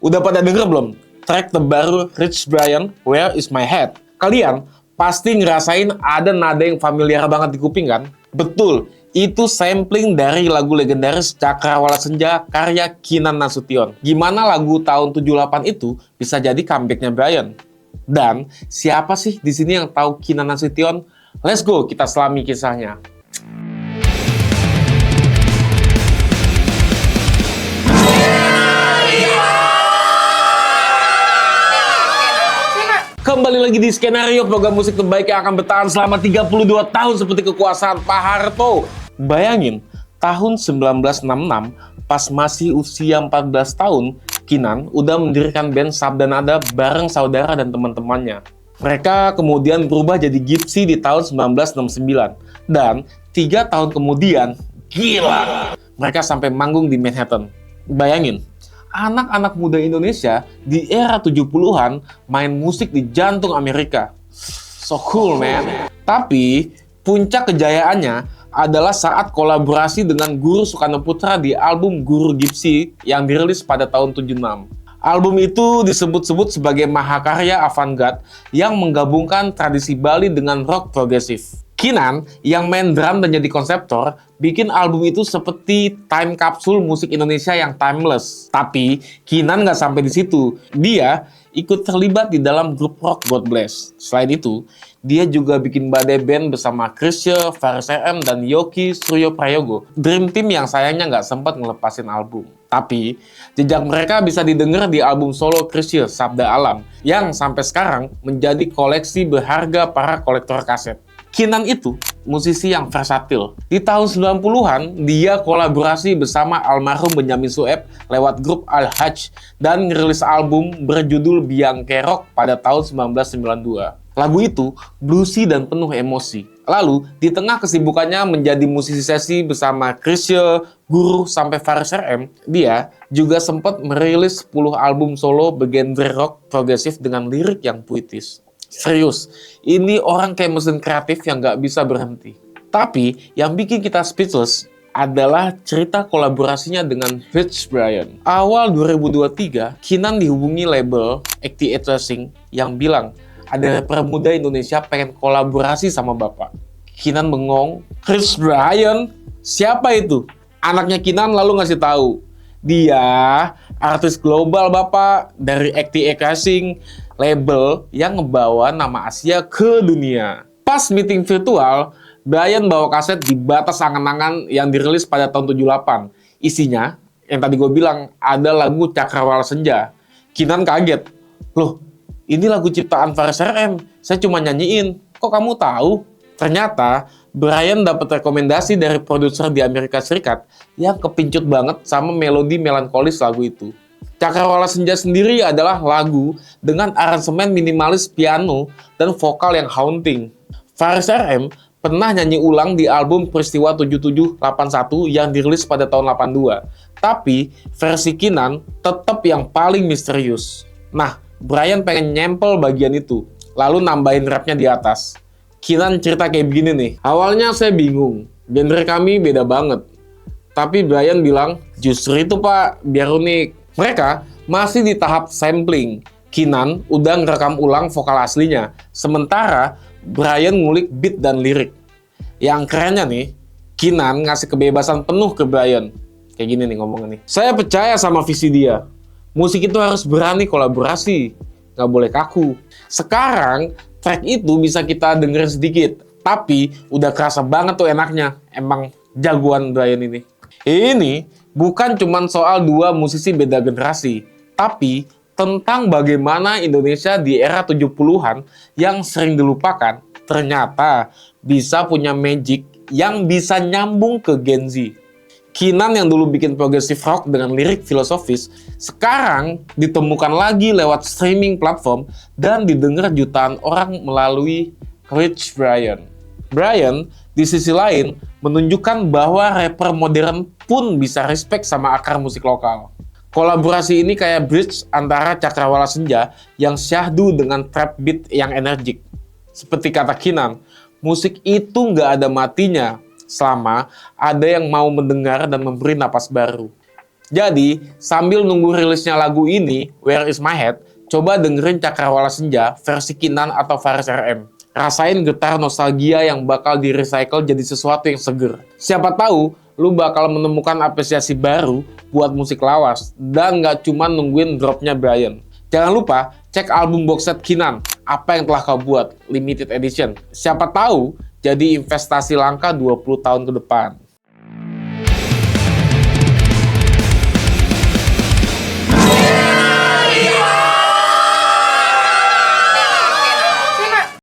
Udah pada denger belum track terbaru Rich Brian, Where Is My Head? Kalian pasti ngerasain ada nada yang familiar banget di kuping kan? Betul, itu sampling dari lagu legendaris Cakrawala Senja karya Kinan Nasution. Gimana lagu tahun 78 itu bisa jadi comebacknya Brian? Dan siapa sih di sini yang tahu Kinan Nasution? Let's go, kita selami kisahnya. Kembali lagi di Skenario, program musik terbaik yang akan bertahan selama 32 tahun seperti kekuasaan Pak Harto. Bayangin, tahun 1966, pas masih usia 14 tahun, Kinan udah mendirikan band Sabda Nada bareng saudara dan teman-temannya. Mereka kemudian berubah jadi Gypsy di tahun 1969. Dan 3 tahun kemudian, gila, mereka sampai manggung di Manhattan. Bayangin, anak-anak muda Indonesia di era 70-an main musik di jantung Amerika. So cool, man. Tapi, puncak kejayaannya adalah saat kolaborasi dengan Guru Soekarno Putra di album Guru Gypsy yang dirilis pada tahun 76. Album itu disebut-sebut sebagai mahakarya avant-garde yang menggabungkan tradisi Bali dengan rock progresif. Kinan yang main drum dan jadi konseptor bikin album itu seperti time capsule musik Indonesia yang timeless. Tapi Kinan nggak sampai di situ. Dia ikut terlibat di dalam grup rock God Bless. Selain itu, dia juga bikin badai band bersama Chrisye, Faris RM, dan Yoki Suryo Prayogo. Dream Team yang sayangnya nggak sempat ngelepasin album. Tapi, jejak mereka bisa didengar di album solo Chrisye, Sabda Alam, yang sampai sekarang menjadi koleksi berharga para kolektor kaset. Kinan itu musisi yang versatil. Di tahun 90-an, dia kolaborasi bersama almarhum Benyamin Sueb lewat grup Al-Hajj dan ngerilis album berjudul Biang Kerok pada tahun 1992. Lagu itu bluesy dan penuh emosi. Lalu, di tengah kesibukannya menjadi musisi sesi bersama Chrisye, Guru, sampai Faris RM, dia juga sempat merilis 10 album solo bergenre rock progresif dengan lirik yang puitis. Serius, ini orang kayak mesin kreatif yang nggak bisa berhenti. Tapi, yang bikin kita speechless adalah cerita kolaborasinya dengan Rich Brian. Awal 2023, Kinan dihubungi label 88 Racing yang bilang, ada rapper muda Indonesia pengen kolaborasi sama Bapak. Kinan bengong, Rich Brian? Siapa itu? Anaknya Kinan lalu ngasih tahu, dia artis global Bapak dari 88 Racing, label yang ngebawa nama Asia ke dunia. Pas meeting virtual, Brian bawa kaset di batas angan-angan yang dirilis pada tahun 78. Isinya, yang tadi gue bilang, ada lagu Cakrawala Senja. Kinan kaget. Loh, ini lagu ciptaan Faris RM. Saya cuma nyanyiin. Kok kamu tahu? Ternyata, Brian dapat rekomendasi dari produser di Amerika Serikat yang kepincut banget sama melodi melankolis lagu itu. Cakrawala Senja sendiri adalah lagu dengan aransemen minimalis piano dan vokal yang haunting. Faris RM pernah nyanyi ulang di album Peristiwa 7781 yang dirilis pada tahun 82. Tapi versi Kinan tetap yang paling misterius. Nah, Brian pengen nyempel bagian itu, lalu nambahin rapnya di atas. Kinan cerita kayak begini nih. Awalnya saya bingung, genre kami beda banget. Tapi Brian bilang, justru itu Pak, biar unik. Mereka masih di tahap sampling. Kinan udah ngerekam ulang vokal aslinya. Sementara Brian ngulik beat dan lirik. Yang kerennya nih, Kinan ngasih kebebasan penuh ke Brian. Kayak gini nih ngomongnya nih. Saya percaya sama visi dia. Musik itu harus berani kolaborasi. Nggak boleh kaku. Sekarang, track itu bisa kita dengerin sedikit. Tapi udah kerasa banget tuh enaknya. Emang jagoan Brian ini. Ini bukan cuma soal dua musisi beda generasi, tapi tentang bagaimana Indonesia di era 70-an yang sering dilupakan, ternyata bisa punya magic yang bisa nyambung ke Gen Z. Kinan yang dulu bikin progressive rock dengan lirik filosofis, sekarang ditemukan lagi lewat streaming platform dan didengar jutaan orang melalui Rich Brian. Brian, di sisi lain, menunjukkan bahwa rapper modern pun bisa respect sama akar musik lokal. Kolaborasi ini kayak bridge antara Cakrawala Senja yang syahdu dengan trap beat yang energik. Seperti kata Kinan, musik itu nggak ada matinya selama ada yang mau mendengar dan memberi napas baru. Jadi, sambil nunggu rilisnya lagu ini, Where Is My Head, coba dengerin Cakrawala Senja versi Kinan atau Faris RM. Rasain getar nostalgia yang bakal di-recycle jadi sesuatu yang seger. Siapa tahu, lu bakal menemukan apresiasi baru buat musik lawas, dan nggak cuma nungguin dropnya Brian. Jangan lupa, cek album box set Kinan, Apa Yang Telah Kau Buat, Limited Edition. Siapa tahu, jadi investasi langka 20 tahun ke depan.